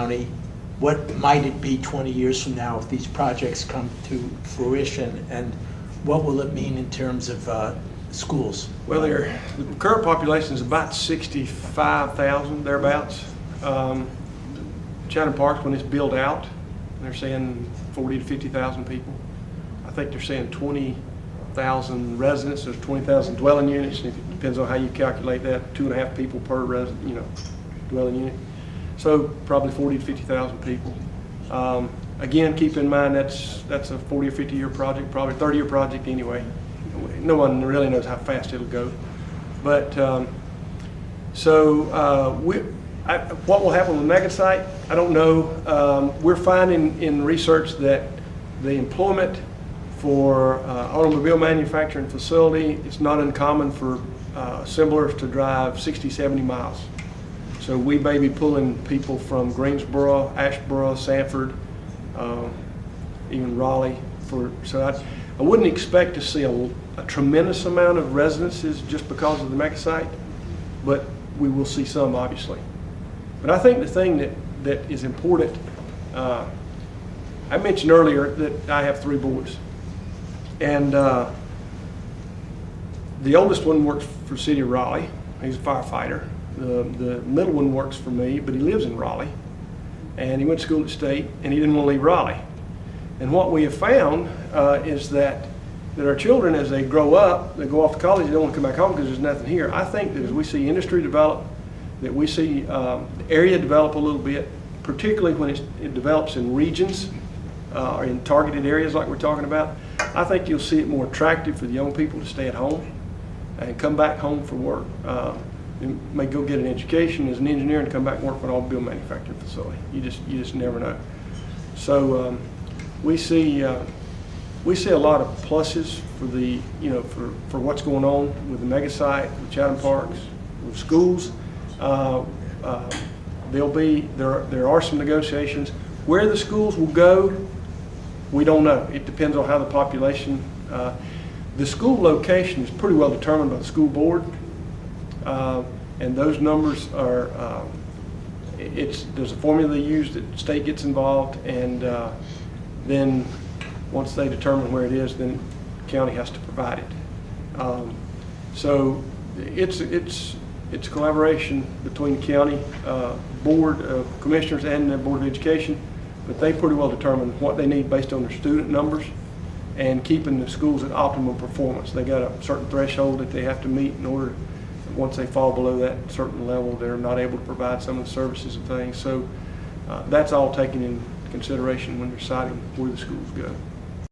county? What might it be 20 years from now if these projects come to fruition, and what will it mean in terms of schools? Well, the current population is about 65,000, thereabouts. Chatham Park, when it's built out, they're saying 40 to 50,000 people. I think they're saying 20,000 residents. There's 20,000 dwelling units, and it depends on how you calculate that. 2.5 people per resident, dwelling unit. So probably 40 to 50,000 people. Again, keep in mind that's a 40 or 50 year project, probably 30-year project anyway. No one really knows how fast it'll go. But what will happen with the mega site, I don't know. We're finding in research that the employment for automobile manufacturing facility, it's not uncommon for assemblers to drive 60, 70 miles. So we may be pulling people from Greensboro, Asheboro, Sanford, even Raleigh. So I wouldn't expect to see a tremendous amount of residences just because of the mega site, but we will see some, obviously. But I think the thing that is important, I mentioned earlier that I have 3 boys, and the oldest one works for the city of Raleigh. He's a firefighter. The middle one works for me, but he lives in Raleigh, and he went to school at State, and he didn't want to leave Raleigh. And what we have found is that our children, as they grow up, they go off to college, they don't want to come back home because there's nothing here. I think that as we see industry develop, that we see the area develop a little bit, particularly when it develops in regions or in targeted areas like we're talking about, I think you'll see it more attractive for the young people to stay at home and come back home for work. You may go get an education as an engineer and come back and work for an automobile manufacturing facility. You just never know. So we see a lot of pluses for the for what's going on with the mega site, with Chatham Parks, with schools. There are some negotiations. Where the schools will go, we don't know. It depends on how the population. The school location is pretty well determined by the school board, and those numbers are. There's a formula they use that the state gets involved, and then once they determine where it is, then the county has to provide it. So it's collaboration between the county board of commissioners and the board of education, but they pretty well determine what they need based on their student numbers and keeping the schools at optimum performance. They got a certain threshold that they have to meet in order. Once they fall below that certain level, they're not able to provide some of the services and things. So that's all taken into consideration when deciding where the schools go.